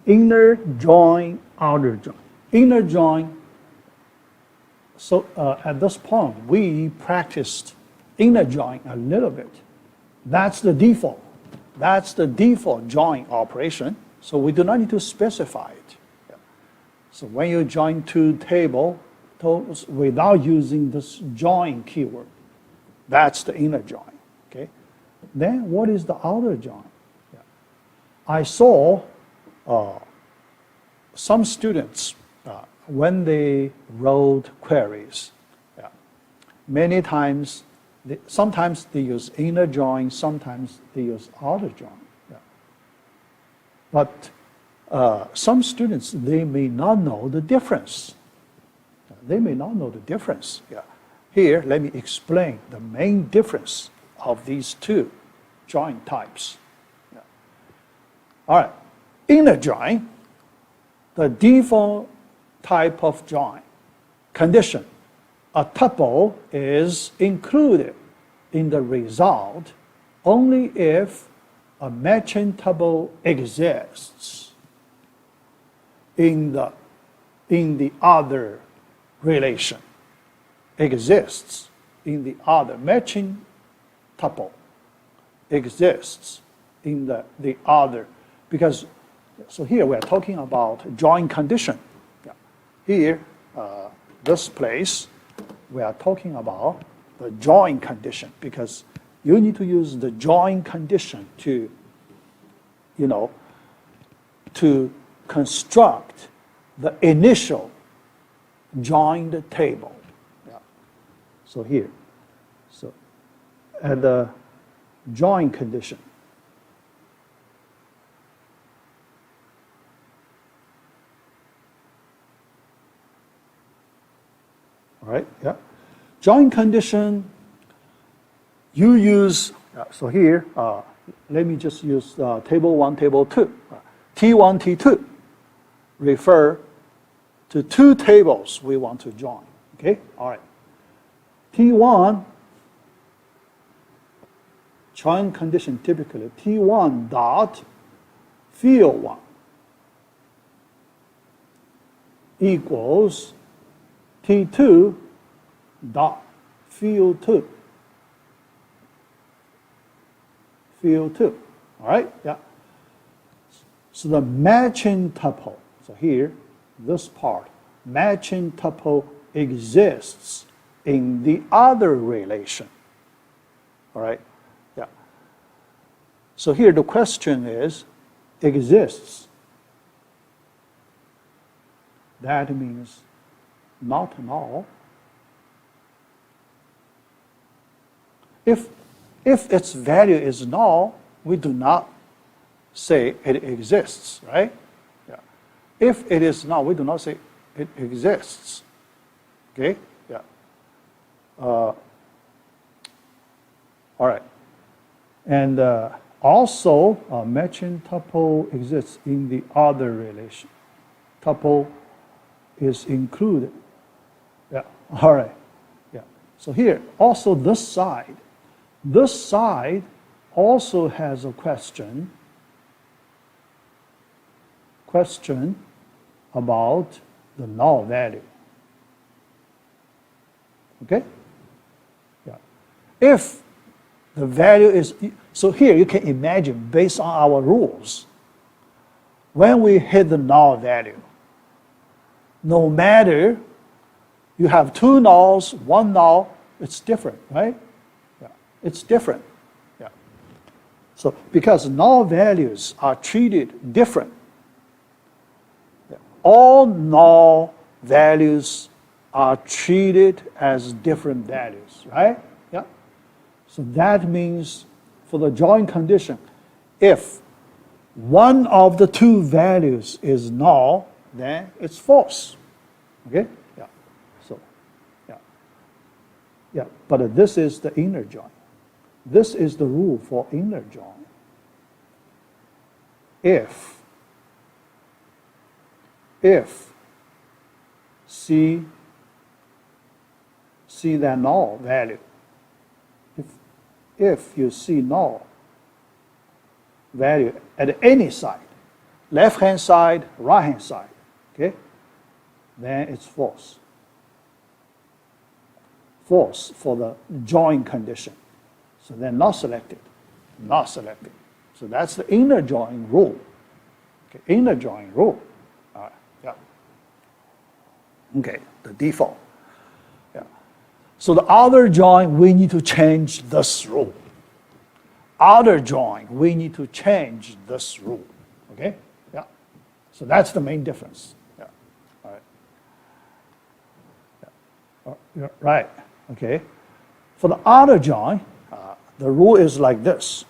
inner join, outer join. Inner join, so at this point, we practiced inner join a little bit. That's the default. That's the default join operation, so we do not need to specify it. Yeah. So when you join two tables without using this join keyword, that's the inner join. Okay. Then what is the outer join? Yeah. I saw some students when they wrote queries, yeah, many times, sometimes they use inner join, sometimes they use outer join. Yeah. But some students, they may not know the difference. They may not know the difference. Yeah. Here, let me explain the main difference of these two join types. Yeah. All right, inner join, the default type of join condition, a tuple is included in the result only if a matching tuple exists in the other relation. Exists in the other matching tuple exists in the other, because so here we are talking about join condition. Yeah. Here, this place, we are talking about the join condition, because you need to use the join condition to, to construct the initial joined table. Yeah. So here, so at the join condition, all right, yeah. Join condition, you use, so here, let me just use table 1, table 2. T1, T2 refer to two tables we want to join, okay? All right. T1, join condition typically, T1 dot field 1 equals T2 dot field 2. Field 2. All right? Yeah. So the matching tuple, so here, this part, matching tuple exists in the other relation. All right? Yeah. So here the question is, exists. That means not null. If its value is null, we do not say it exists, right? Yeah. If it is null, we do not say it exists. Okay? Yeah. All right. And also, matching tuple exists in the other relation. Tuple is included. Yeah. All right. Yeah. So here, also this side also has a question about the null value. Okay? Yeah. If the value is, so here you can imagine, based on our rules, when we hit the null value, no matter you have two nulls, one null, it's different, right? Yeah. It's different. Yeah. So because null values are treated different, all null values are treated as different values, right? Yeah. So that means for the join condition, if one of the two values is null, then it's false. Okay? Yeah. So, yeah. Yeah, but this is the inner join. This is the rule for inner join. If see that null value, if you see null value at any side, left-hand side, right-hand side, okay? Then it's false. False for the join condition. So they're not selected, not selected. So that's the inner join rule. Okay, inner join rule. All right, yeah. Okay, the default. Yeah. So the outer join, we need to change this rule. Outer join, we need to change this rule. Okay? Yeah. So that's the main difference. Yeah. All right. Yeah. Right. Okay. For the outer join, the rule is like this.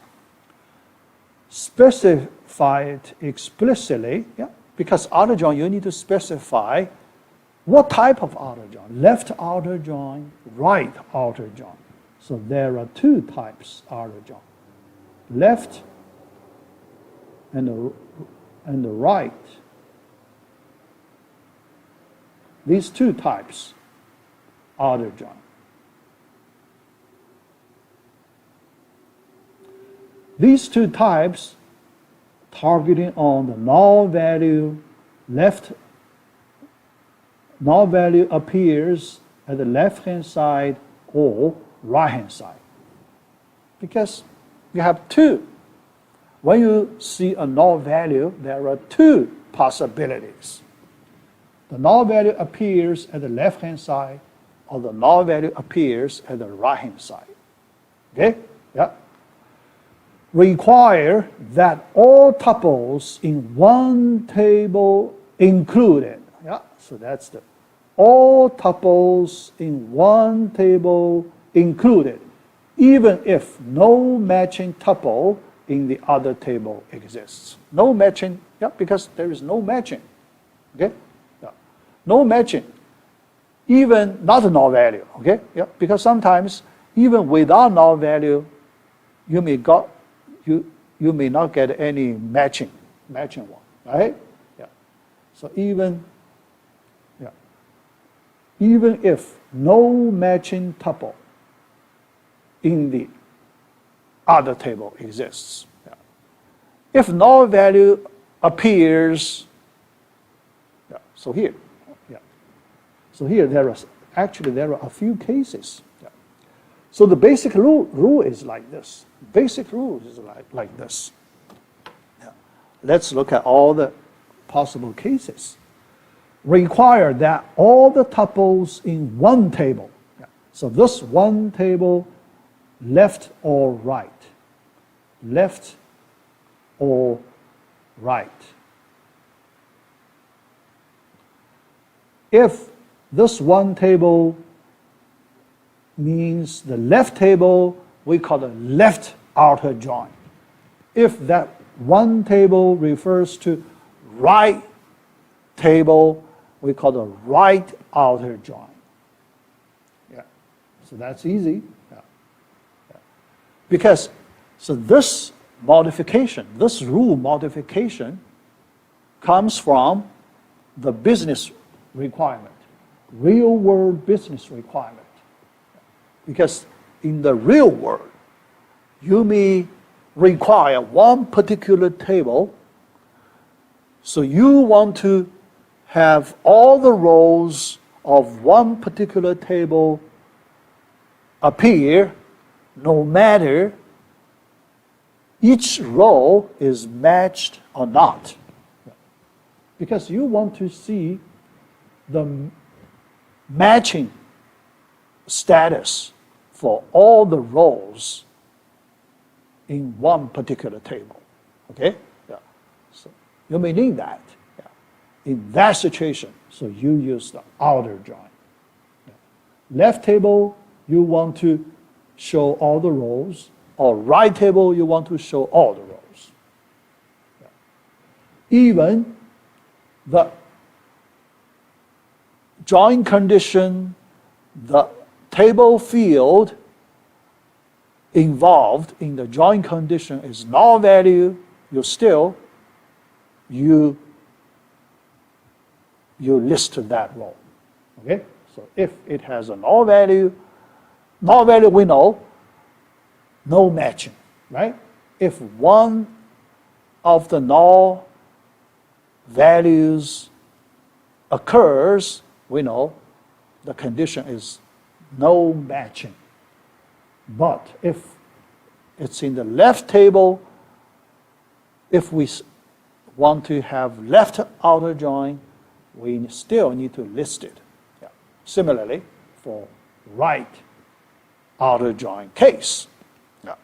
Specify it explicitly, yeah, because outer join, you need to specify what type of outer join. Left outer join, right outer join. So there are two types outer join. Left and the right. These two types outer join. These two types targeting on the null value, null value appears at the left-hand side or right-hand side. Because you have two. When you see a null value, there are two possibilities. The null value appears at the left-hand side or the null value appears at the right-hand side. Okay? Yeah. Require that all tuples in one table included. Yeah, so that's the all tuples in one table included, even if no matching tuple in the other table exists. No matching, yeah, because there is no matching. Okay? Yeah. No matching. Even not a null value. Okay? Yeah, because sometimes even without null value, you may not get any matching one, right? Yeah. So even if no matching tuple in the other table exists, yeah. If null value appears, yeah. So here there are a few cases. Yeah. So the basic rule is like this. Basic rule is like this. Yeah. Let's look at all the possible cases. Require that all the tuples in one table. Yeah. So this one table, left or right. Left or right. If this one table means the left table, we call it left outer join. If that one table refers to right table, we call the right outer join. Yeah, so that's easy. Yeah. Yeah. Because, so this modification, this rule modification comes from the business requirement, real world business requirement. Because in the real world, you may require one particular table, so you want to have all the rows of one particular table appear no matter each row is matched or not. Because you want to see the matching status for all the rows in one particular table. Okay? Yeah. So you may need that. Yeah. In that situation, so you use the outer join. Yeah. Left table, you want to show all the rows, or right table, you want to show all the rows. Yeah. Even the join condition, the table field involved in the join condition is null value, you list that row. Okay? So if it has a null value we know, no matching, right? If one of the null values occurs, we know the condition is no matching. But if it's in the left table, if we want to have left outer join, we still need to list it. Yeah. Similarly, for right outer join case. Yeah.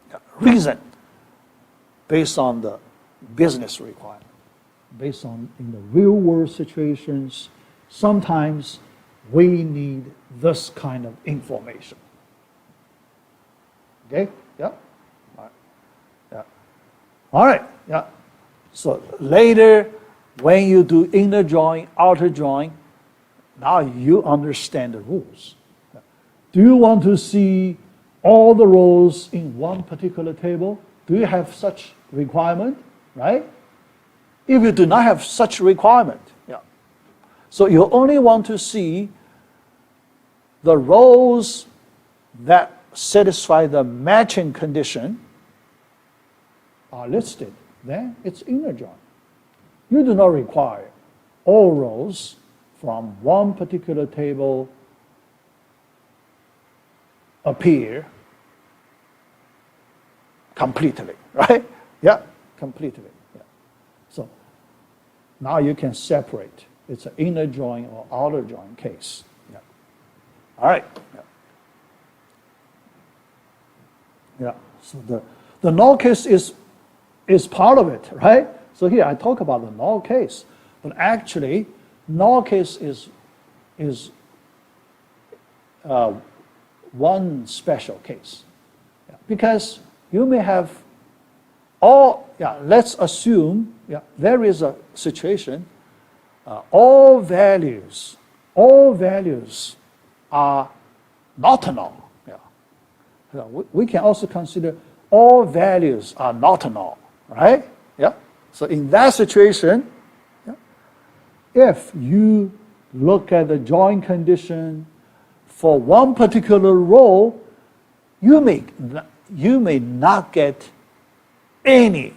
Yeah. Reason, based on the business requirement, based on in the real world situations, sometimes we need this kind of information. Okay? Yeah? All right. Yeah. All right. Yeah. So later, when you do inner join, outer join, now you understand the rules. Yeah. Do you want to see all the rows in one particular table? Do you have such requirement? Right? If you do not have such requirement, yeah. So you only want to see the rows that satisfy the matching condition are listed, then it's inner join. You do not require all rows from one particular table appear completely, right? Yeah, completely. Yeah. So now you can separate. It's an inner join or outer join case. Yeah. All right. Yeah. Yeah. So the null case is part of it, right? So here I talk about the null case, but actually null case is one special case. Yeah. Because you may have let's assume there is a situation, all values are not null. Yeah. We can also consider all values are not null, right? Yeah. So in that situation, if you look at the join condition for one particular row, you may not get any.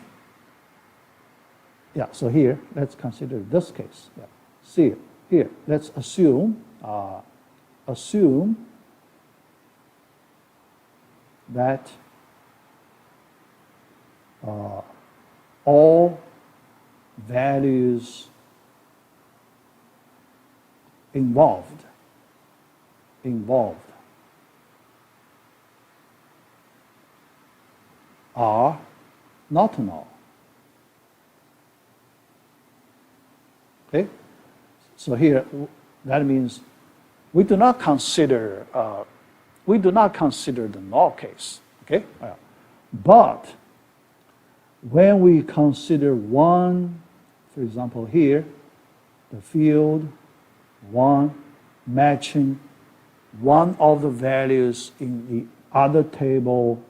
Yeah, so here, let's consider this case. Yeah. See, here, let's assume that all values involved are not null. Okay? So here, that means we do not consider the null case. Okay? But when we consider one, for example here, the field one matching one of the values in the other table,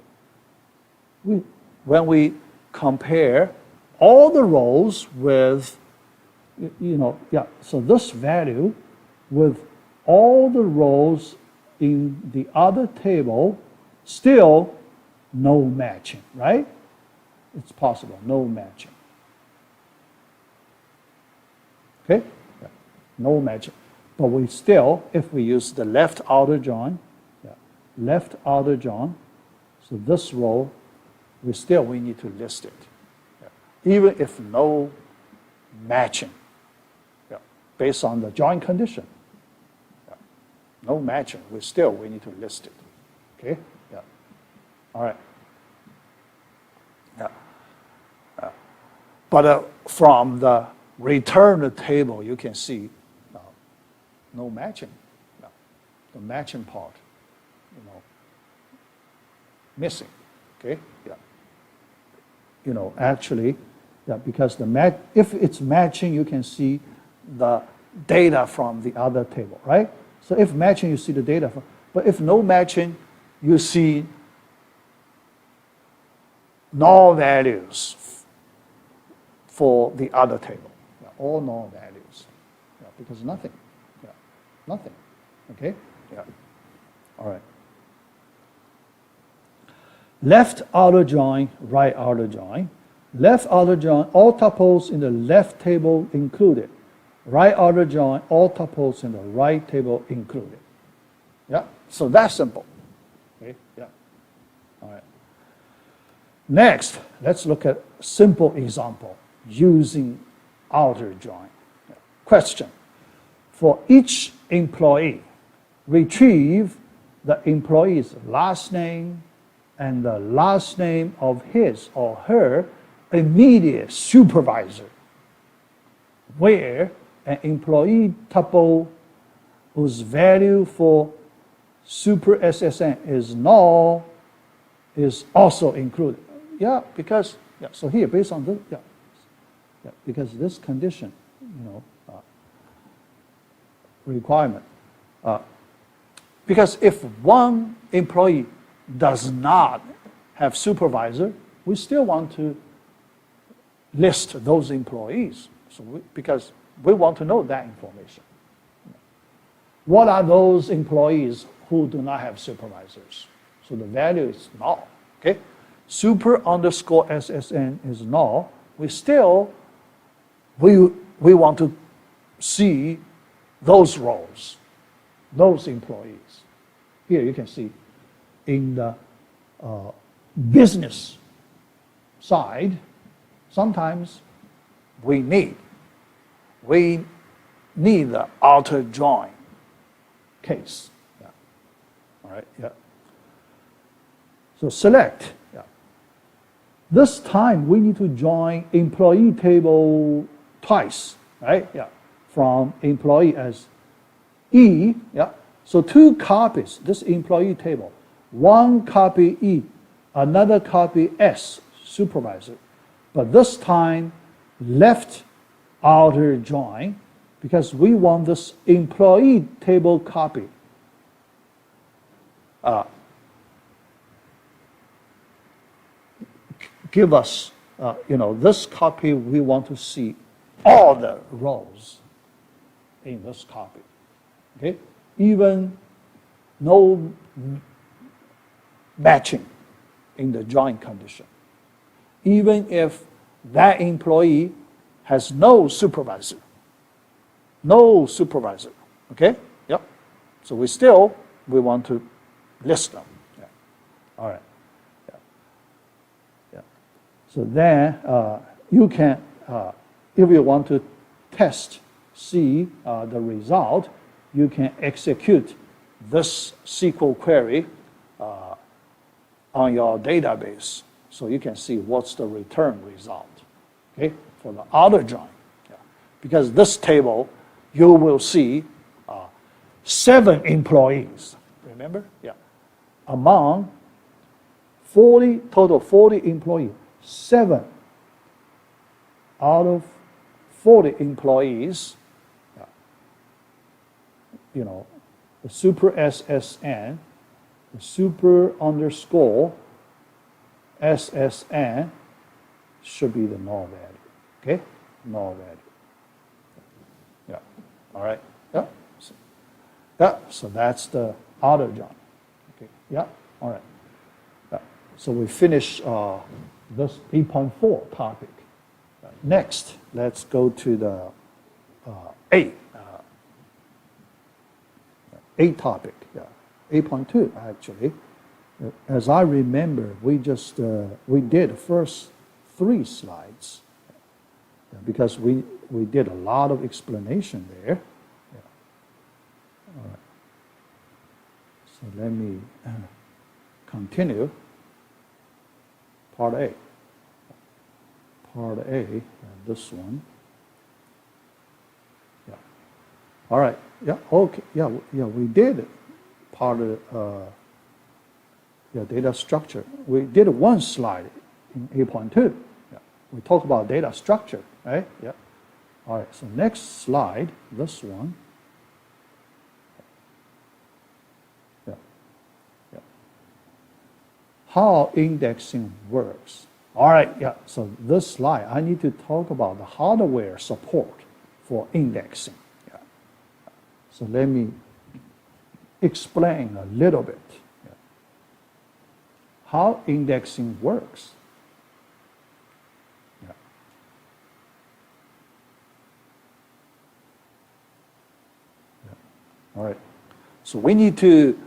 when we compare all the rows with, so this value with all the rows in the other table, still no matching, right? It's possible, no matching. Okay? Yeah. No matching. But we still, if we use the left outer join, so this row, we need to list it. Yeah. Even if no matching, based on the join condition. Yeah. No matching, we need to list it. Okay? Yeah. All right. Yeah. But from the return table, you can see no matching. No. The matching part, missing. Okay? Yeah. Actually, because if it's matching, you can see the data from the other table, right? So if matching, you see the data from, but if no matching, you see null values for the other table. Yeah, all null values. Yeah, because nothing. Yeah, nothing. Okay? Yeah. All right. Left outer join, right outer join. Left outer join, all tuples in the left table included. Right outer join, all tuples in the right table included. Yeah, so that's simple. Okay, yeah. All right. Next, let's look at a simple example using outer join. Yeah. Question. For each employee, retrieve the employee's last name and the last name of his or her immediate supervisor, where an employee tuple whose value for super SSN is null is also included. Yeah, because, yeah, so here, based on this, yeah, because this condition, requirement. Because if one employee does not have supervisor, we still want to list those employees. So because we want to know that information. What are those employees who do not have supervisors? So the value is null. Okay, super underscore SSN is null. We want to see those roles, those employees. Here you can see in the business side, sometimes we need the outer join case. Yeah. All right. Yeah. So select. Yeah. This time we need to join employee table twice, right? Yeah. From employee as E. Yeah. So two copies. This employee table. One copy E, another copy S, supervisor. But this time, left outer join, because we want this employee table copy give us, this copy, we want to see all the rows in this copy. Okay? Even no matching in the join condition. Even if that employee has no supervisor. No supervisor. Okay? Yep. So we want to list them. Yeah. All right. Yeah. Yeah. So then you can, if you want to see the result, you can execute this SQL query on your database, so you can see what's the return result, okay, for the outer join. Yeah. Because this table, you will see 7 employees, remember? Yeah. Among total 40 employees, 7 out of 40 employees, the super SSN, the super underscore SSN should be the null value, okay? Null value. Yeah, all right, yeah. So that's the outer join, okay, yeah, all right. Yeah. So we finish this 8.4 topic. Next, let's go to the A topic, yeah. 8.2 actually. As I remember, we did the first 3 slides because we did a lot of explanation there. Yeah. All right. So let me continue. Part A. Part A, this one. Yeah. All right. Yeah. Okay. Yeah. We did part of data structure. We did one slide in 8.2. Yeah. We talked about data structure, right? Yeah. All right. So next slide, this one. Yeah. Yeah. How indexing works. All right. Yeah. So this slide, I need to talk about the hardware support for indexing. Yeah. So let me explain a little bit. How indexing works. All right. So we need to,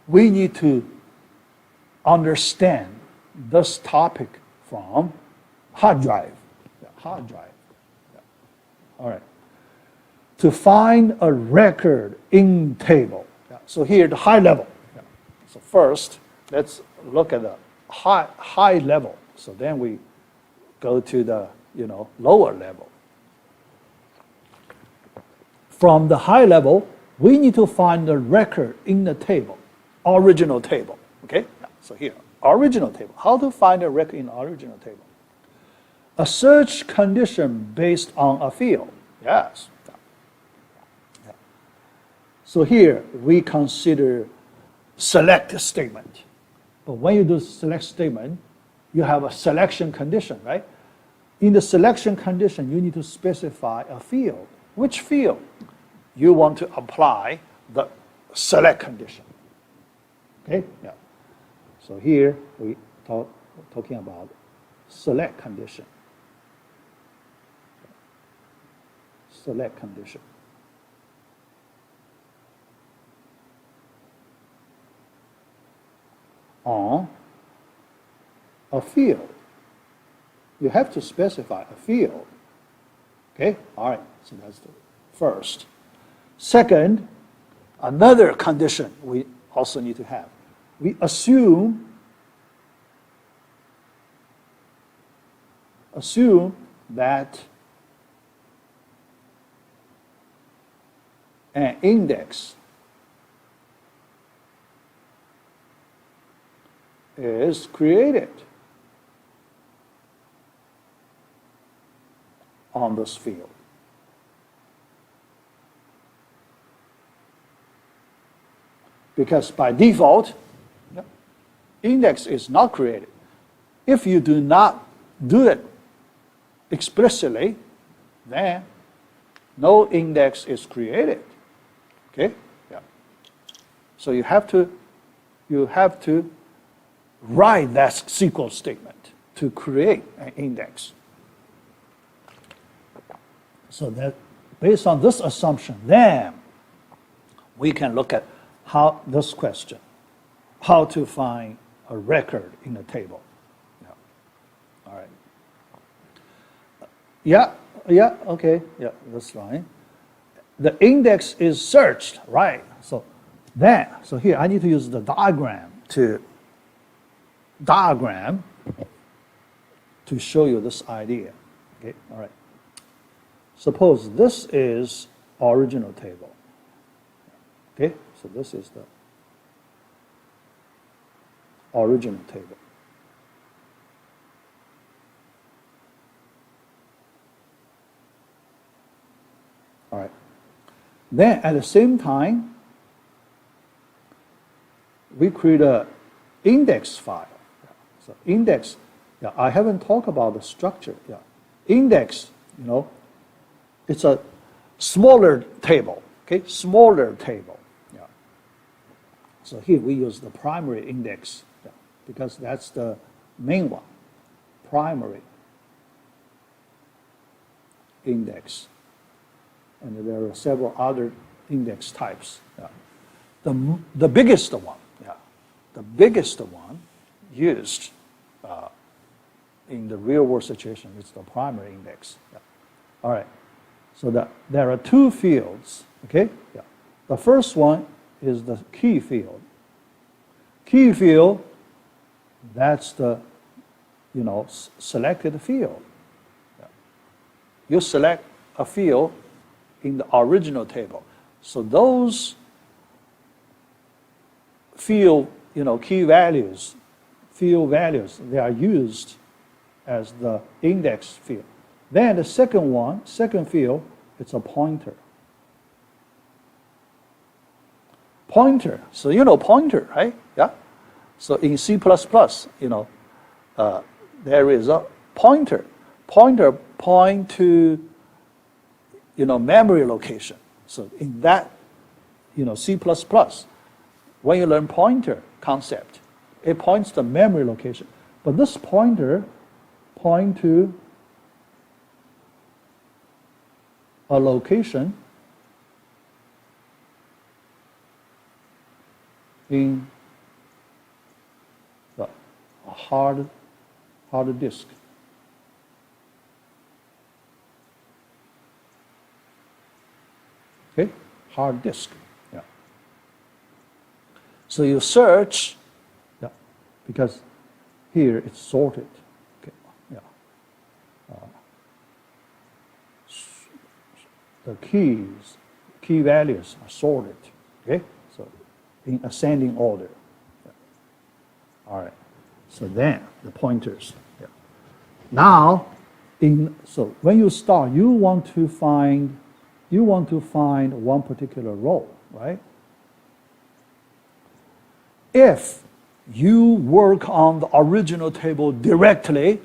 we need to understand this topic from hard drive. Yeah, hard drive. Yeah. All right. To find a record in table. Yeah. So here, the high level. Yeah. So first, let's look at the high level. So then we go to the lower level. From the high level, we need to find the record in the table, original table. Okay. Yeah. So here, original table. How to find a record in the original table? A search condition based on a field. Yes. Yeah. So here we consider select statement. But when you do select statement, you have a selection condition, right? In the selection condition, you need to specify a field. Which field you want to apply the select condition? Okay? Yeah. So here we talking about select condition. Select condition. On a field. You have to specify a field. Okay? All right. So that's the first. Second, another condition we also need to have. We assume that an index is created on this field. Because by default, index is not created. If you do not do it explicitly, then no index is created. Okay? Yeah. So you have to write that SQL statement to create an index. So that based on this assumption, then we can look at how this question, how to find a record in a table. Yeah. All right. Yeah, okay, yeah, that's fine. The index is searched, right? So here I need to use the diagram to show you this idea. Okay, all right. Suppose this is original table. Okay, so this is the original table. All right. Then at the same time, we create an index file. So index, yeah, I haven't talked about the structure. Yeah, index, it's a smaller table. Okay, smaller table. Yeah. So here we use the primary index, yeah, because that's the main one. Primary index. And there are several other index types. Yeah. The biggest one, yeah, the biggest one used in the real world situation is the primary index. Yeah. All right. So there are two fields. Okay. Yeah. The first one is the key field. Key field, that's the selected field. Yeah. You select a field in the original table. So those field, key values, they are used as the index field. Then the second field, it's a pointer. Pointer, so pointer, right? Yeah. So in C++, there is a pointer. Pointer point to memory location. So in that, C++, when you learn pointer concept, it points to memory location. But this pointer point to a location in the hard disk. Okay, hard disk. Yeah. So you search, yeah, because here it's sorted. Okay, yeah. The key values are sorted. Okay, so in ascending order. Yeah. All right. So then the pointers. Yeah. Now, so when you start, you want to find one particular row, right? If you work on the original table directly,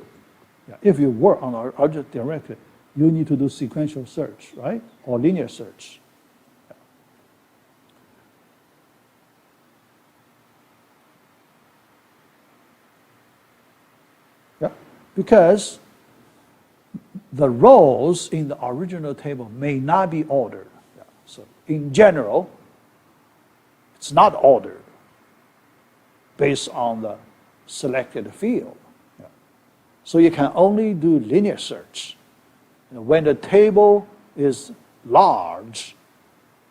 if you work on the original directly, you need to do sequential search, right? Or linear search. Yeah. Because the rows in the original table may not be ordered. Yeah. So in general, it's not ordered based on the selected field. Yeah. So you can only do linear search. When the table is large,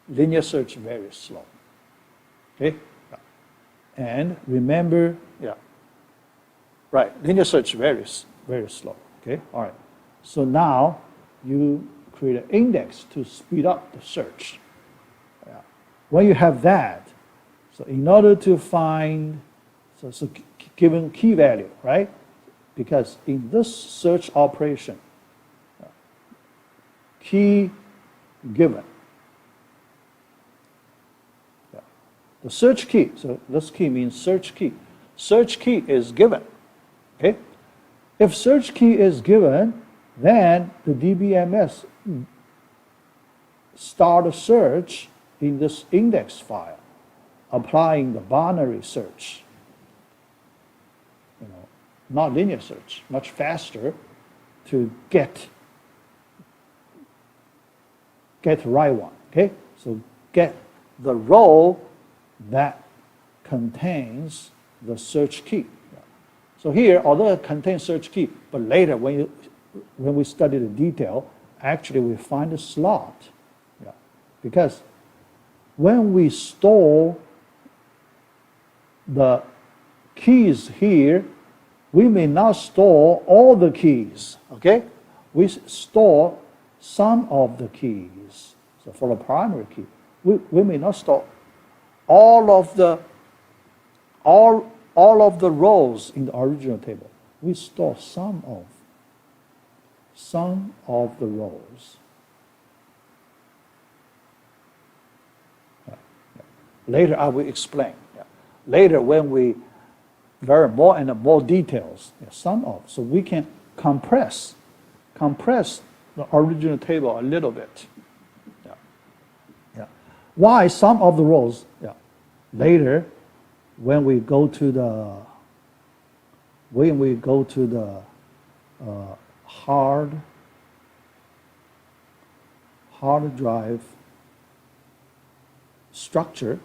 linear search very slow. Okay? Yeah. And remember, yeah, right, linear search very slow. Okay, all right. So now you create an index to speed up the search. Yeah. When you have that, so in order to find, so given key value, right? Because in this search operation, key given. Yeah. The search key, so this key means search key. Search key is given. Okay? If search key is given, then the DBMS start a search in this index file, applying the binary search. Not linear search, much faster to get the right one. Okay? So get the row that contains the search key. So here, although it contains search key, but later when we study the detail, actually we find a slot. Yeah. Because when we store the keys here, we may not store all the keys. Okay? We store some of the keys. So for the primary key, we may not store all of the rows in the original table. We store some of the rows. Yeah. Yeah. Later I will explain. Yeah. Later when we learn more and more details, some of, so we can compress the original table a little bit. Yeah. Yeah. Why some of the rows? Yeah. Later, when we go to the hard drive structure,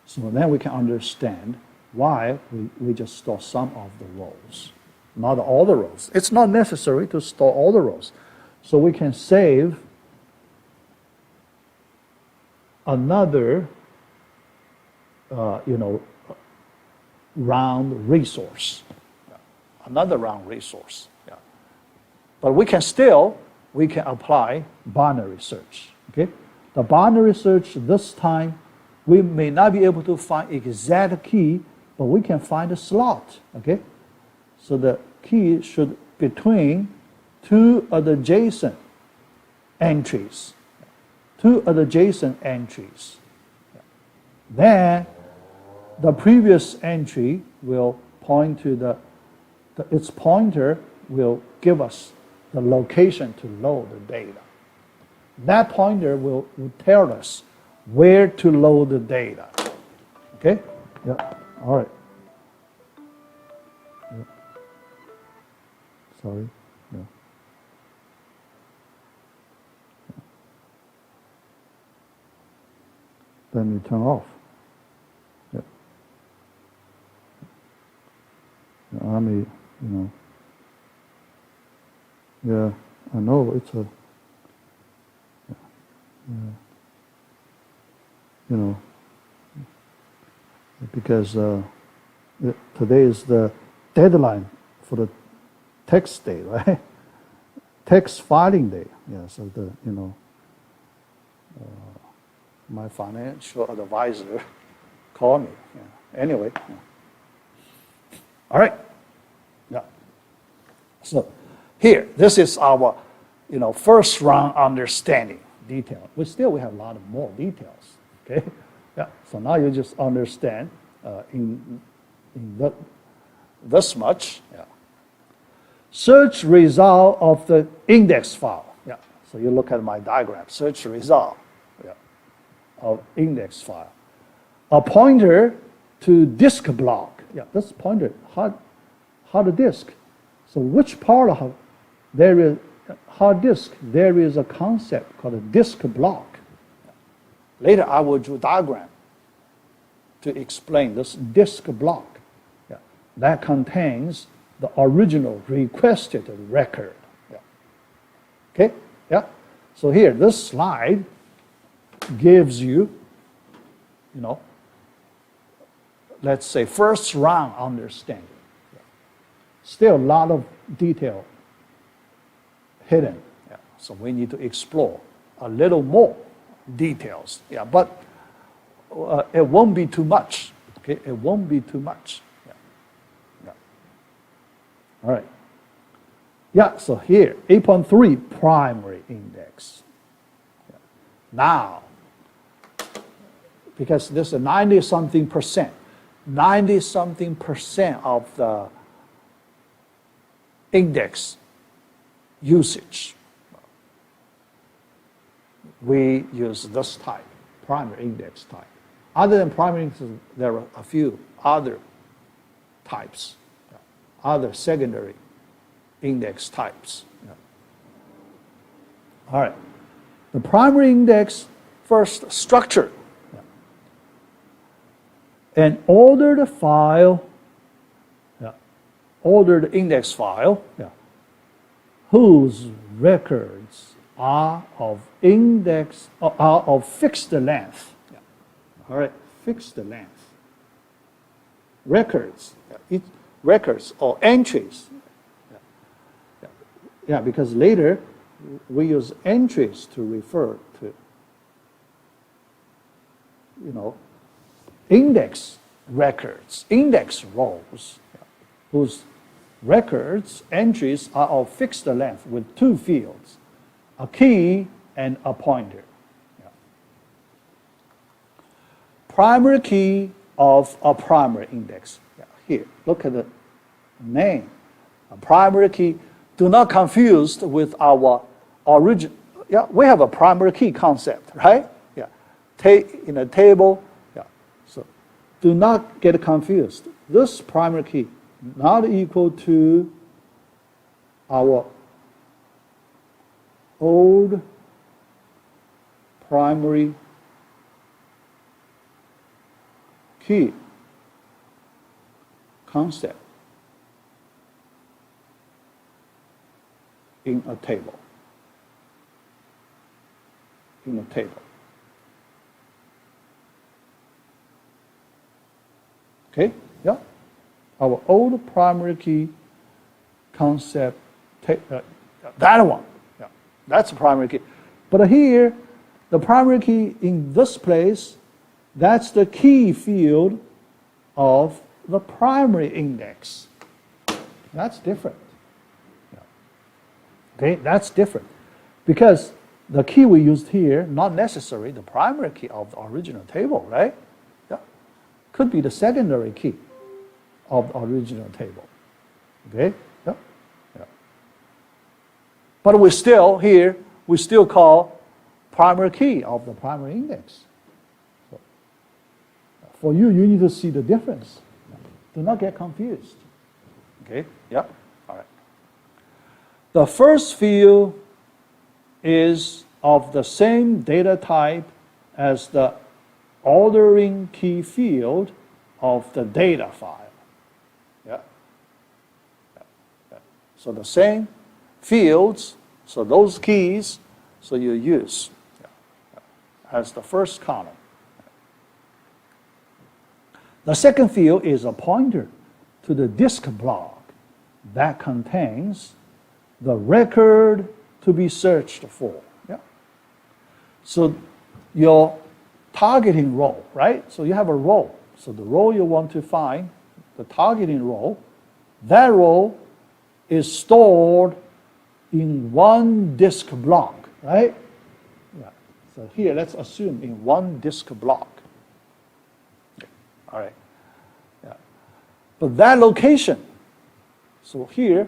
so then we can understand why we just store some of the rows, not all the rows. It's not necessary to store all the rows. So we can save another, round resource. Another round resource. Yeah. But we can apply binary search. Okay? The binary search this time, we may not be able to find exact key, but we can find a slot. Okay? So the key should between two adjacent entries. Two adjacent entries. Then the previous entry will point to its pointer will give us the location to load the data. That pointer will tell us where to load the data. Okay? Yeah. All right. Yeah. Sorry. Yeah. let me turn off. Yeah. I may, yeah, I know it's a, because today is the deadline for the tax day, right? Tax filing day. Yeah, so my financial advisor called me. Yeah. Anyway. Yeah. All right. Yeah. So here, this is our, first round understanding detail. We have a lot of more details. Okay. Yeah. So now you just understand in this much. Yeah. Search result of the index file. Yeah. So you look at my diagram. Search result. Yeah. Of index file. A pointer to disk block. Yeah. This pointer hard disk. So which part of there is hard disk? There is a concept called a disk block. Later I will draw a diagram to explain this disk block. Yeah. That contains the original requested record. Yeah. Okay? Yeah. So here, this slide gives you, let's say first round understanding. Yeah. Still a lot of detail hidden. Yeah. So we need to explore a little more details. Yeah, but it won't be too much. Okay, it won't be too much. Yeah. Yeah. All right. Yeah, so here, 8.3 primary index. Yeah. Now, because this is 90-something percent, 90-something percent of the index usage, we use this type, primary index type. Other than primary index, there are a few other types, other secondary index types. Yeah. All right. The primary index, first, structure. Yeah. An ordered file, yeah, ordered index file, yeah, whose records are of fixed length. Yeah. All right, fixed length. Records, yeah, records or entries. Yeah. Yeah. Yeah, because later we use entries to refer to, index records, index rows, yeah, whose records, entries are of fixed length with two fields, a key and a pointer. Yeah. Primary key of a primary index. Yeah. Here, look at the name. A primary key. Do not confuse with our original. Yeah, we have a primary key concept, right? Yeah. In a table. Yeah. So do not get confused. This primary key not equal to our old primary key concept in a table. In a table. Okay? Yeah? Our old primary key concept, that one. Yeah, that's the primary key. But here, the primary key in this place, that's the key field of the primary index. That's different. Yeah. Okay, that's different. Because the key we used here, not necessarily the primary key of the original table, right? Yeah. Could be the secondary key of the original table. Okay? Yeah? Yeah. But we still call primary key of the primary index. So, for you need to see the difference. Do not get confused. Okay? Yeah? All right. The first field is of the same data type as the ordering key field of the data file. Yeah. So the same fields, so those keys, so you use as the first column. The second field is a pointer to the disk block that contains the record to be searched for. Yeah. So your targeting row, right? So you have a row. So the row you want to find, the targeting row, that row is stored in one disk block, right? Yeah. So here, let's assume in one disk block. All right. Yeah. But that location, so here,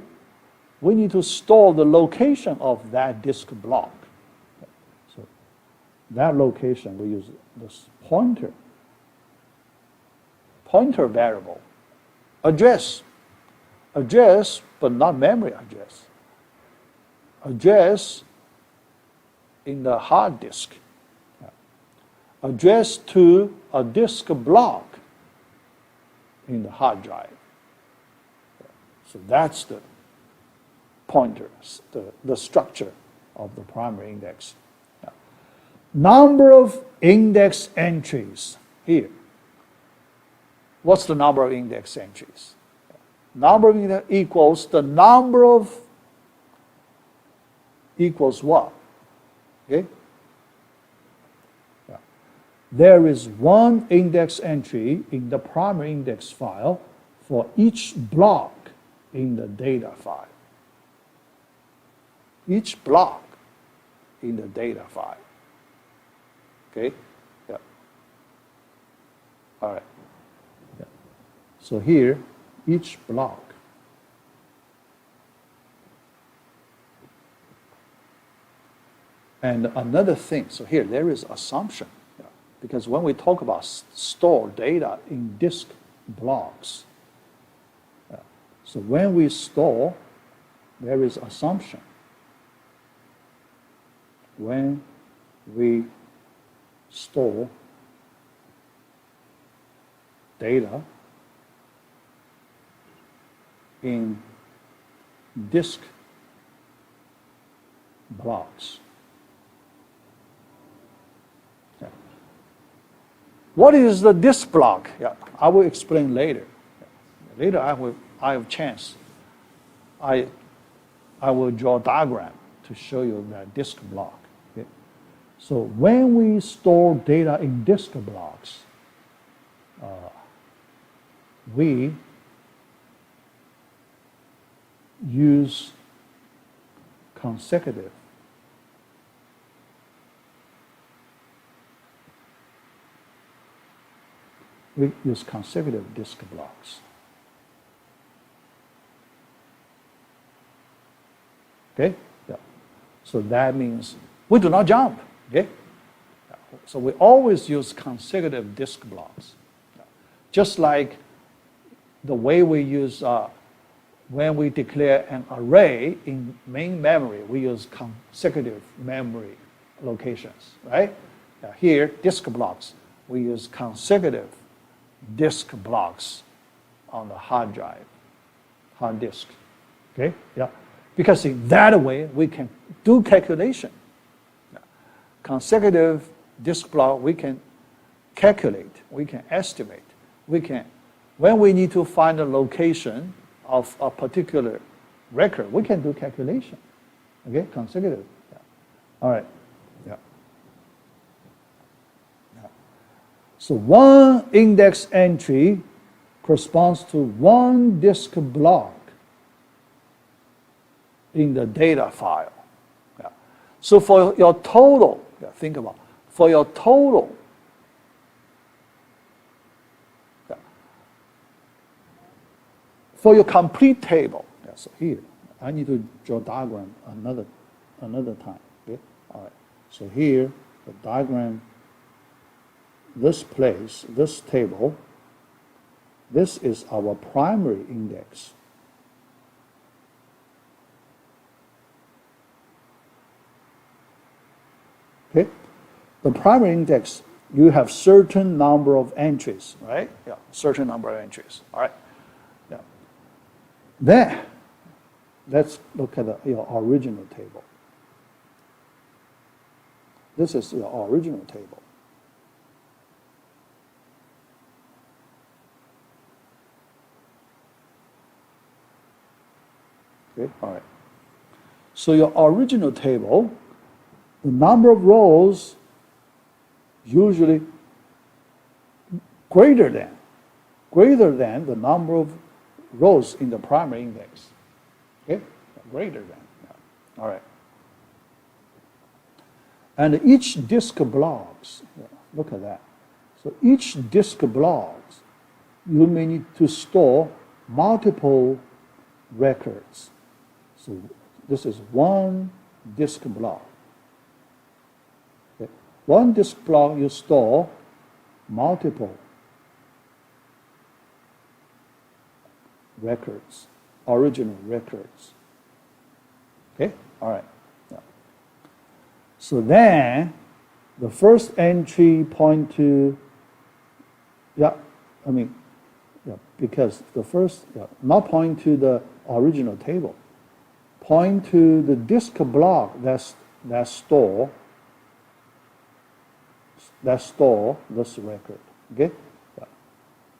we need to store the location of that disk block. So that location, we use this pointer variable. Address, but not memory address. Address in the hard disk. Address to a disk block in the hard drive. So that's the pointer, the structure of the primary index. Number of index entries here. What's the number of index entries? Number of index equals the number of equals what? Okay? Yeah. There is one index entry in the primary index file for each block in the data file. Each block in the data file. Okay? Yeah. All right. Yeah. So here, each block. And another thing, so here there is assumption, because when we talk about store data in disk blocks, so when we store, there is assumption. When we store data in disk blocks. What is the disk block? Yeah, I will explain later. Later I have chance. I will draw a diagram to show you that disk block. Okay? So when we store data in disk blocks, we use consecutive disk blocks. Okay? Yeah. So that means we do not jump. Okay? So we always use consecutive disk blocks. Just like the way we use, when we declare an array in main memory, we use consecutive memory locations, right? Here, disk blocks, we use consecutive disk blocks on the hard drive, hard disk. Okay? Yeah. Because in that way, we can do calculation. Consecutive disk block, we can calculate, we can estimate, we can, when we need to find a location of a particular record, we can do calculation. Okay? Consecutive. Yeah. All right. Yeah. So one index entry corresponds to one disk block in the data file. Yeah. So for your total, think about, for your total, for your complete table, so here, I need to draw a diagram another time. Okay? All right. So here, the diagram, this place, this table, this is our primary index. Okay? The primary index you have certain number of entries, right? Yeah, certain number of entries. All right. Yeah. Then let's look at your original table. This is your original table. Okay, all right. So your original table, the number of rows usually greater than the number of rows in the primary index. Okay, greater than. Yeah. All right. And each disk blocks, look at that. So each disk blocks, you may need to store multiple records. So this is one disk block. Okay. One disk block, you store multiple records, original records. Okay, all right. Yeah. So then, the first entry point to, because the first, not point to the original table, point to the disk block that store this record. Okay, yeah.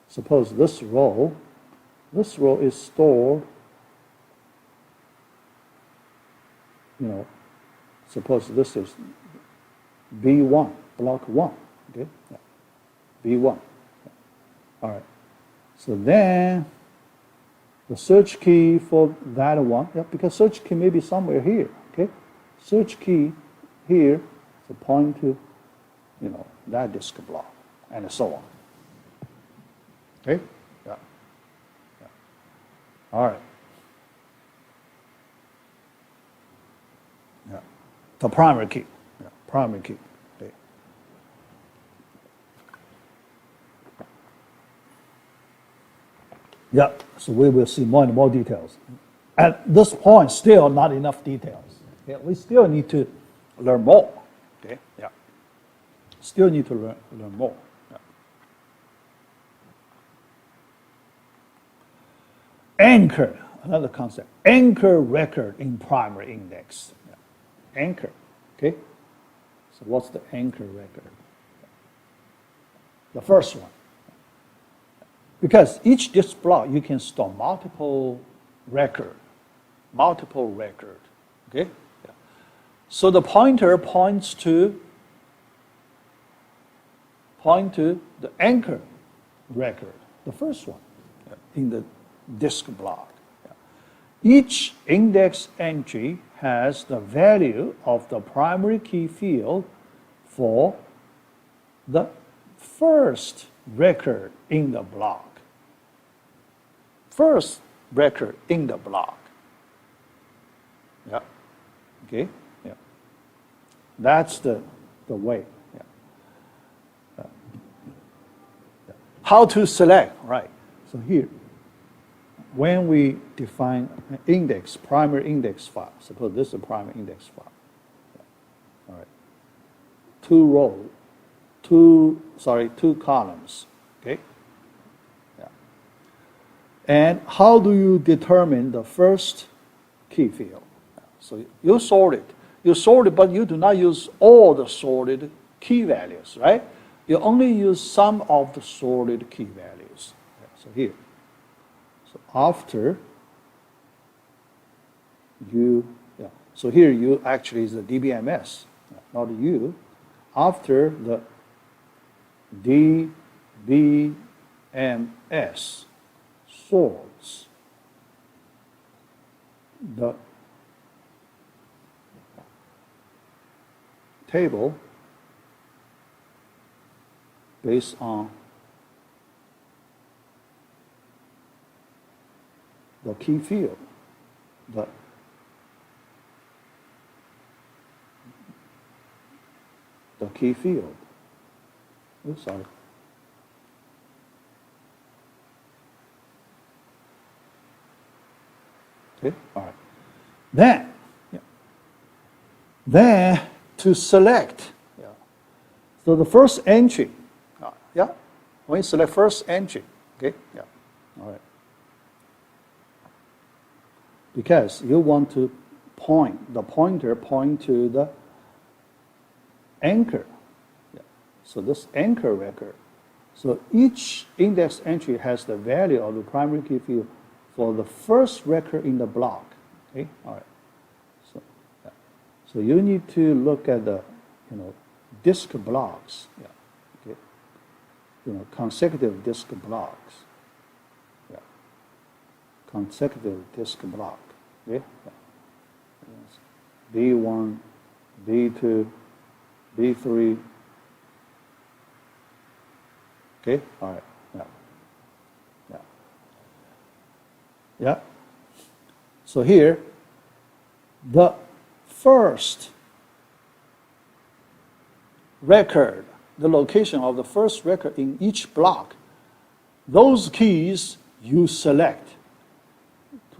Suppose this row is stored. Suppose this is B1, block 1. Okay, yeah. B1. Yeah. All right. So then the search key for that one, because search key may be somewhere here. Okay, search key here, so point to, that disk block, and so on. Okay, yeah. All right. Yeah. The primary key. Yeah. Primary key. Okay. Yeah. So we will see more and more details. At this point, still not enough details. Okay. We still need to learn more. Okay. Yeah. Still need to learn more. Yeah. Anchor. Another concept. Anchor record in primary index. Yeah. Anchor. Okay. So what's the anchor record? The first one. Because each disk block you can store multiple record. Okay. Yeah. So the pointer points to the anchor record, the first one, in the disk block. Each index entry has the value of the primary key field for the first record in the block. First record in the block. Yeah. Okay. Yeah. That's the way. Yeah. How to select, right? So here, when we define an index, primary index file, suppose this is a primary index file. All right. Two columns. Okay. Yeah. And how do you determine the first key field? So you sort it, but you do not use all the sorted key values, right? You only use some of the sorted key values. So here. So after you, so here you actually is the DBMS, not you. After the DBMS sorts the table based on the key field, the key field. Oops, sorry. Okay, all right. Then to select So the first entry, yeah, when you select first entry, okay, yeah, all right. Because you want to point, the pointer point to the anchor. Yeah. So this anchor record. So each index entry has the value of the primary key field for the first record in the block. Okay, all right. So, yeah. So you need to look at the, disk blocks. Yeah. Okay. Consecutive disk blocks. Yeah. Consecutive disk block. Okay. Yeah. B1, B2, B3. Okay, all right, yeah, yeah, yeah. So here, the first record, the location of the first record in each block, those keys you select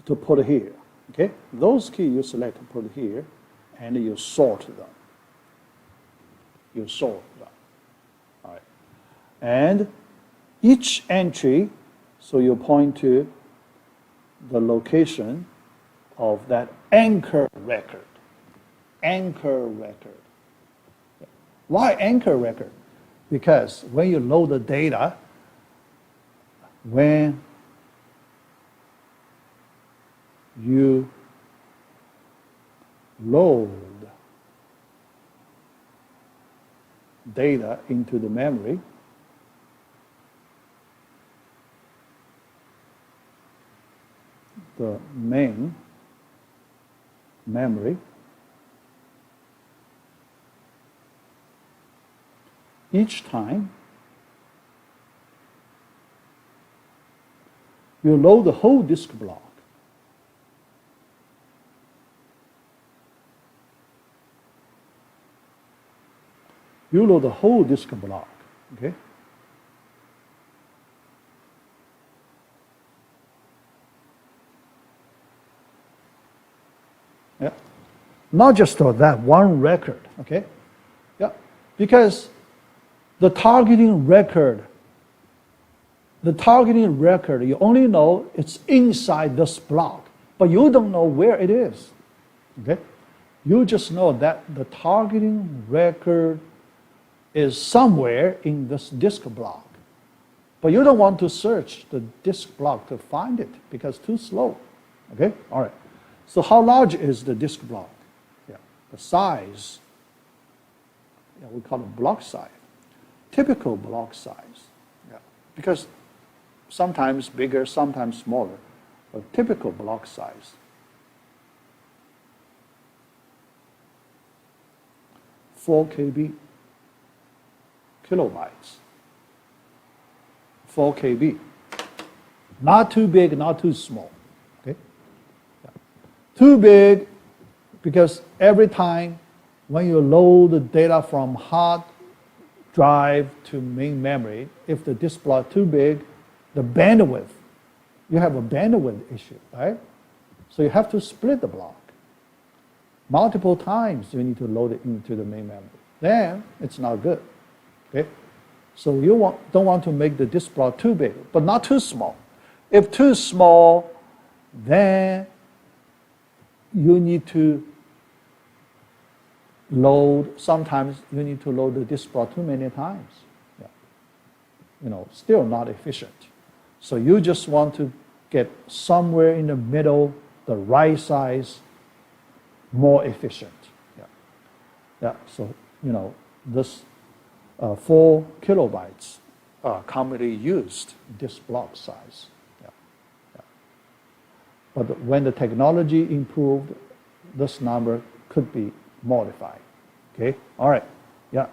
to put here, okay? Those keys you select to put here, and you sort them. You sort them, all right. And each entry, so you point to the location of that anchor record. Anchor record. Why anchor record? Because when you load the data, when you load data into the memory, the main memory, each time you load the whole disk block. You load the whole disk block, okay? Yeah. Not just that one record, okay? Yeah. Because the targeting record, you only know it's inside this block, but you don't know where it is, okay? You just know that the targeting record is somewhere in this disk block, but you don't want to search the disk block to find it because it's too slow, okay? All right. So how large is the disk block? Yeah, the size, yeah, we call it block size. Typical block size, yeah, because sometimes bigger, sometimes smaller, but typical block size. 4 KB, kilobytes. 4 KB. Not too big, not too small. Okay? Yeah. Too big because every time when you load the data from hard drive to main memory, if the disk block too big, the bandwidth, you have a bandwidth issue, right? So you have to split the block. Multiple times you need to load it into the main memory. Then it's not good, okay? So you don't want to make the disk block too big, but not too small. If too small, then you need to sometimes you need to load the disk block too many times. Yeah. Still not efficient. So you just want to get somewhere in the middle, the right size, more efficient. Yeah. Yeah. So, this 4 kilobytes are commonly used disk block size. Yeah. Yeah. But when the technology improved, this number could be modified. Okay? All right. Yeah.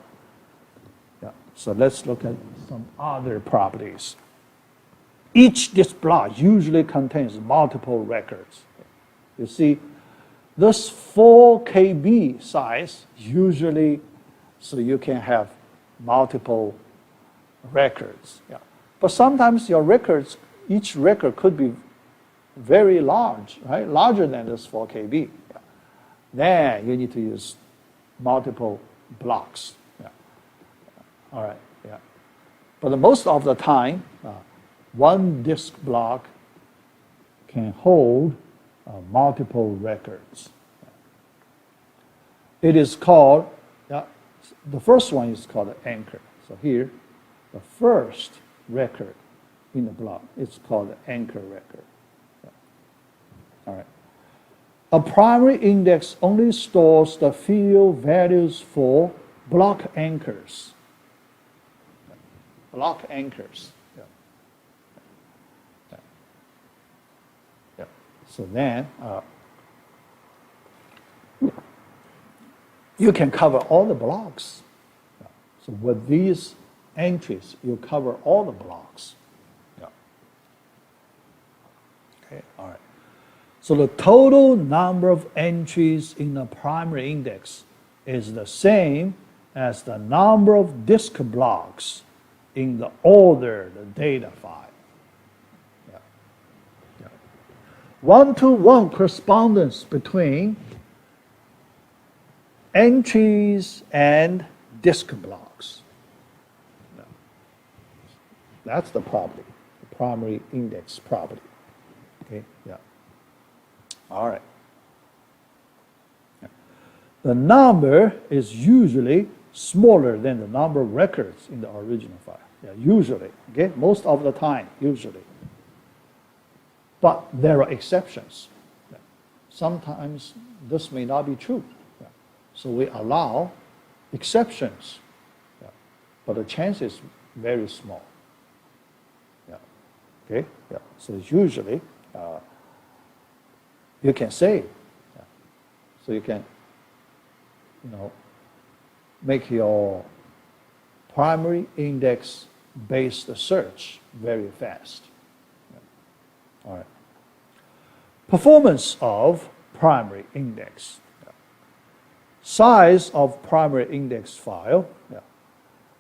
Yeah. So let's look at some other properties. Each disk block usually contains multiple records. You see, this 4 KB size usually, so you can have multiple records. Yeah. But sometimes your records, each record could be very large, right? Larger than this 4 KB. Yeah. Then you need to use multiple blocks. Yeah. All right, yeah. But most of the time, one disk block can hold multiple records. It is called, the first one is called an anchor. So here, the first record in the block is called the anchor record. All right. A primary index only stores the field values for block anchors. Block anchors. So then you can cover all the blocks. So with these entries, you cover all the blocks. Okay, all right. So the total number of entries in the primary index is the same as the number of disk blocks in the ordered data file. One-to-one correspondence between entries and disk blocks. That's the property, the primary index property. Okay, yeah. All right. The number is usually smaller than the number of records in the original file. Yeah, usually, okay? Most of the time, usually. But there are exceptions. Sometimes this may not be true. So we allow exceptions. But the chance is very small. Okay? So it's usually you can save. So you can, make your primary index based search very fast. All right. Performance of primary index. Size of primary index file.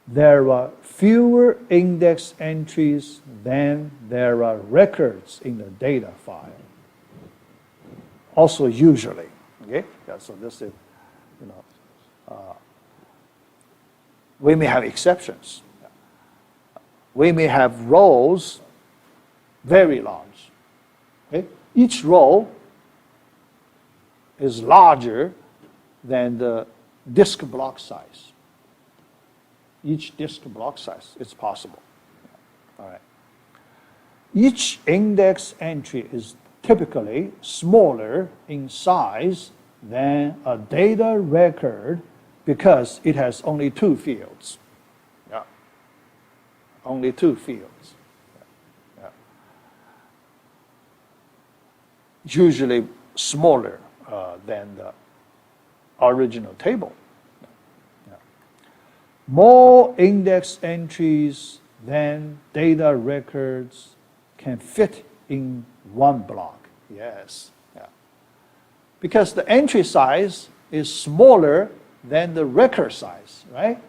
There are fewer index entries than there are records in the data file. Also usually, okay? So this is, we may have exceptions. We may have rows very large. Okay? Each row is larger than the disk block size. Each disk block size is possible. All right. Each index entry is typically smaller in size than a data record because it has only two fields. Only two fields. Usually smaller than the original table. More index entries than data records can fit in one block. Yes. Because the entry size is smaller than the record size, right?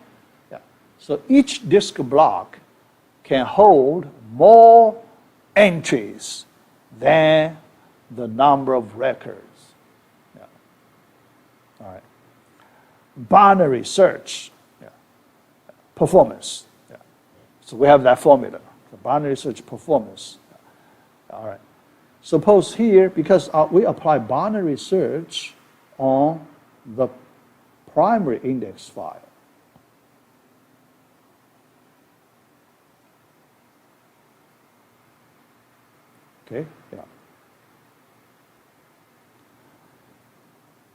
So each disk block can hold more entries than the number of records. All right. Binary search. Performance. So we have that formula, the binary search performance. All right. Suppose here, because we apply binary search on the primary index file. Okay,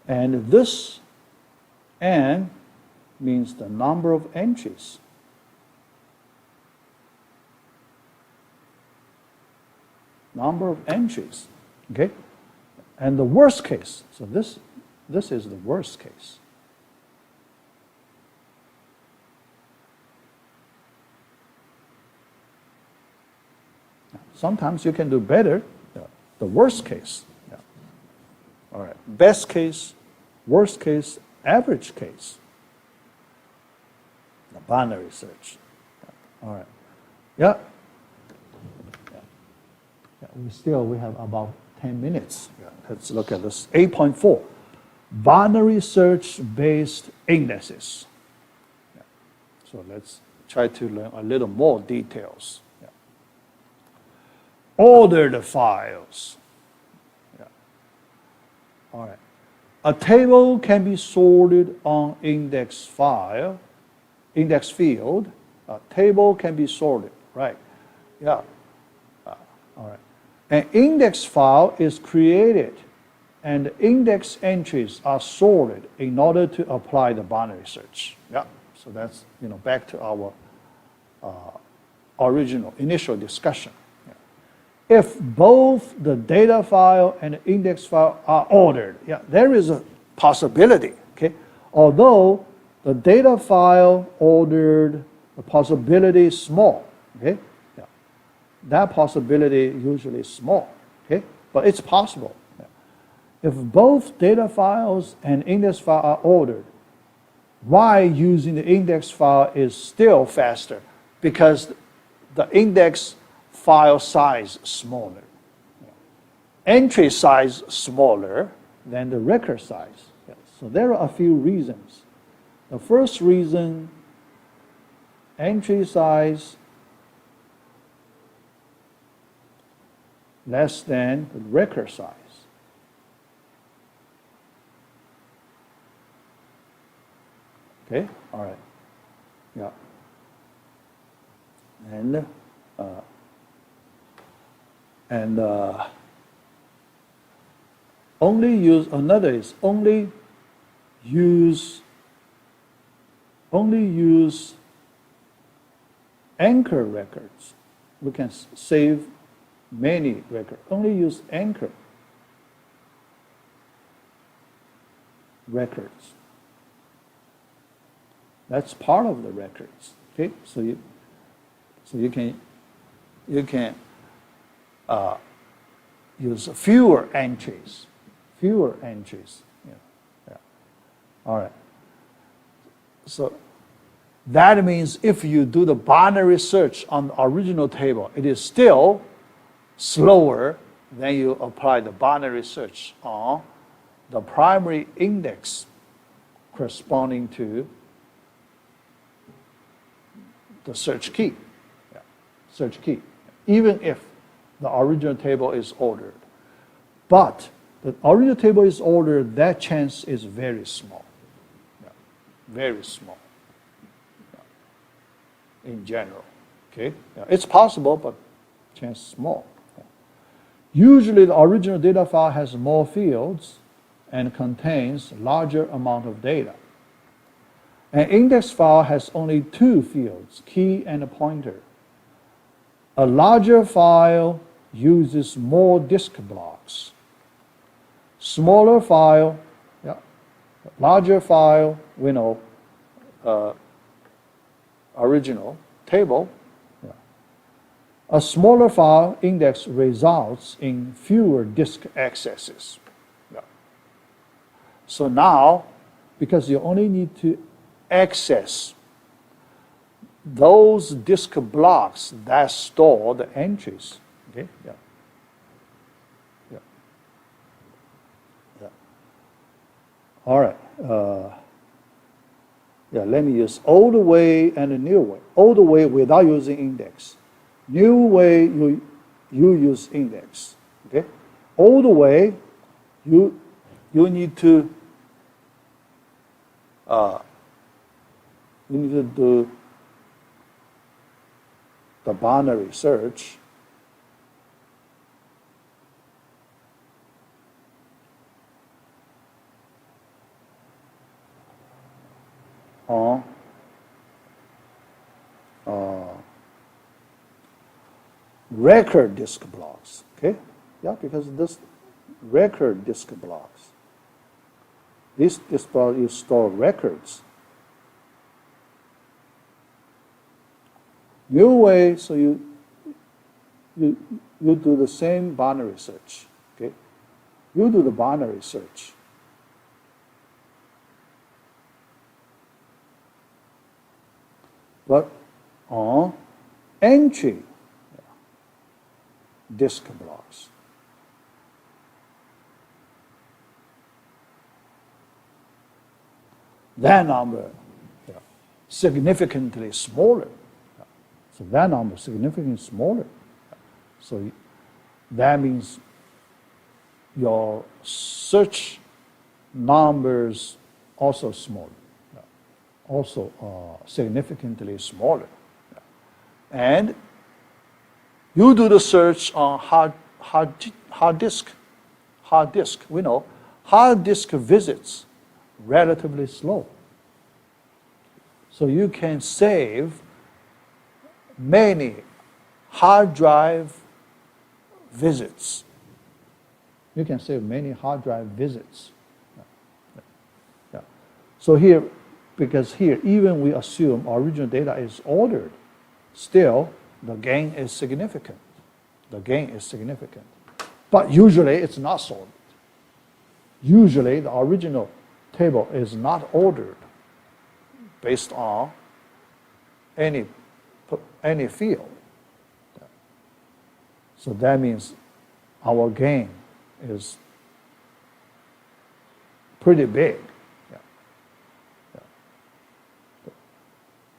And this n means the number of entries. Number of entries, okay? And the worst case, so this is the worst case. Sometimes you can do better, the worst case. All right, best case, worst case, average case. The binary search. All right. We have about 10 minutes. Let's look at this. 8.4. Binary search based indexes. So let's try to learn a little more details. Yeah. Ordered files. Yeah. All right. A table can be sorted on index field. A table can be sorted, right? Yeah. All right. An index file is created and index entries are sorted in order to apply the binary search. Yeah. So that's, back to our initial discussion. Yeah. If both the data file and the index file are ordered, yeah, there is a possibility, okay? Although the data file ordered, the possibility is small, okay? Yeah. That possibility usually is small, okay? But it's possible. Yeah. If both data files and index file are ordered, why using the index file is still faster? Because the index file size is smaller. Entry size smaller than the record size. Yeah. So there are a few reasons. The first reason, entry size less than the record size. Okay, all right, yeah. And only use, another is only use anchor records. We can save many records. Only use anchor records. That's part of the records. Okay, so you can use fewer entries. Yeah. Yeah. All right. So that means if you do the binary search on the original table, it is still slower than you apply the binary search on the primary index corresponding to the search key. Yeah. Search key. Even if the original table is ordered. But the original table is ordered, that chance is very small. Yeah. Very small. Yeah. In general. Okay? Yeah. It's possible, but chance small. Yeah. Usually the original data file has more fields and contains larger amount of data. An index file has only 2 fields, key and a pointer. A larger file uses more disk blocks. Smaller file, yeah, larger file, we know, original table. Yeah. A smaller file index results in fewer disk accesses. Yeah. So now, because you only need to access those disk blocks that store the entries. Okay? Yeah. Yeah. Yeah. All right. Yeah, let me use old way and a new way. Old way without using index. New way, you use index. Okay? Old way, you need to do the binary search on record disk blocks. Okay? Yeah, because this record disk blocks. This disk block you store records. New way, so you do the same binary search. Okay? You do the binary search. But on entry disk blocks. That number. Yeah. significantly smaller. So that number is significantly smaller. So that means your search numbers also smaller, also significantly smaller. And you do the search on hard disk. Hard disk, we know hard disk visits relatively slow. So you can save many hard drive visits. You can save many hard drive visits. Yeah. So here, because here, even we assume original data is ordered, still the gain is significant. The gain is significant. But usually it's not sorted. Usually the original table is not ordered based on any field. So that means our gain is pretty big.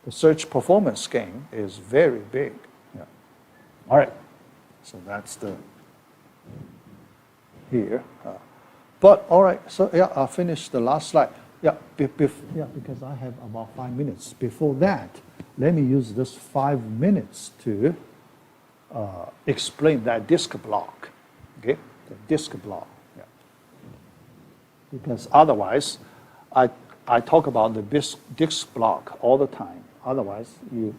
The search performance gain is very big. All right, so that's the here. But all right, so yeah, I'll finish the last slide. Yeah, because I have about 5 minutes. Before that, let me use this 5 minutes to explain that disk block. Okay, the disk block. Yeah. Because otherwise, I talk about the disk block all the time. Otherwise, you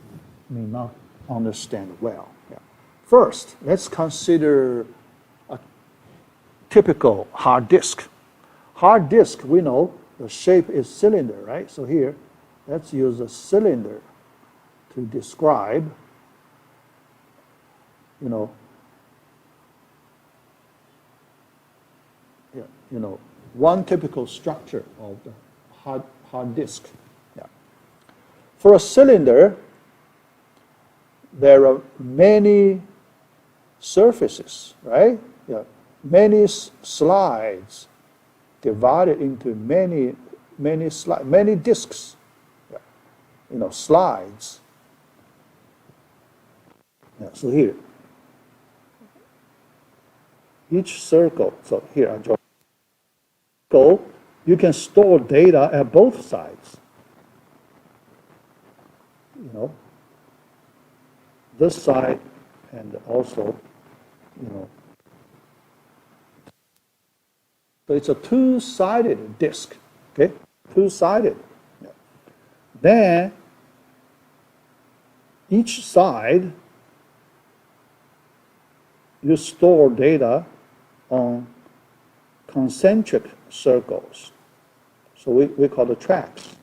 may not understand well. Yeah. First, let's consider a typical hard disk. Hard disk, we know the shape is cylinder, right? So here, let's use a cylinder to describe, one typical structure of the hard disk. Yeah. For a cylinder, there are many surfaces, right? Yeah. Many slides divided into many disks. Yeah. Slides. Yeah. So here, each circle. So here I draw. You can store data at both sides. This side and also, so it's a two-sided disk, okay? Two-sided. Yeah. Then each side you store data on concentric circles. So we call the tracks.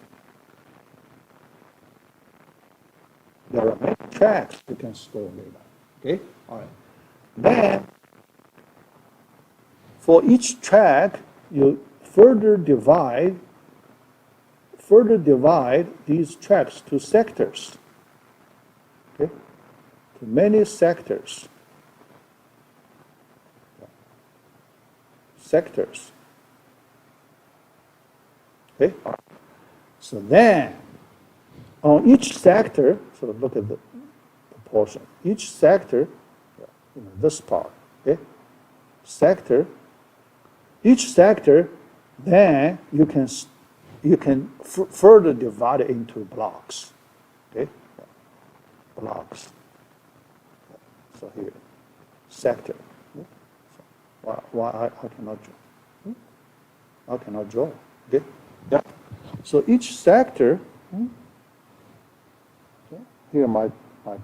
There are many tracks you can store data. Okay? All right. Then, for each track, you further divide these tracks to sectors. Okay? To many sectors. Sectors. Okay? All right. So then, on each sector, sort of look at the proportion. Each sector, this part, okay? Sector. Each sector, then you can further divide it into blocks, okay? Blocks. So here, sector. Okay? So why I cannot draw? I cannot draw. Okay? Yeah. So each sector. Here my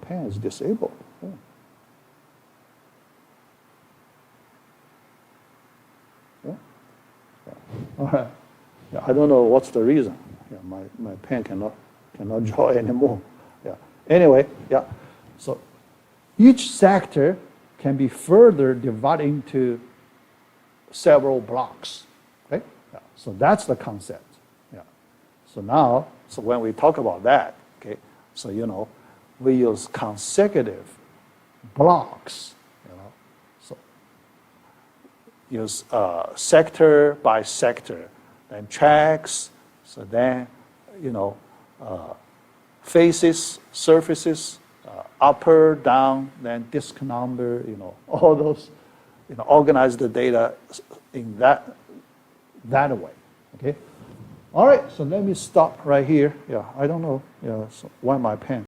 pen is disabled. Yeah. Yeah. Yeah. All right. Yeah, I don't know what's the reason. Yeah, my pen cannot draw anymore. Yeah. Anyway, yeah. So each sector can be further divided into several blocks. Okay? Yeah. So that's the concept. Yeah. So when we talk about that, okay, so we use consecutive blocks, so use sector by sector, then tracks, so then, faces, surfaces, upper, down, then disk number, all those, organize the data in that way, okay? All right, so let me stop right here. Yeah, I don't know, so why my pen?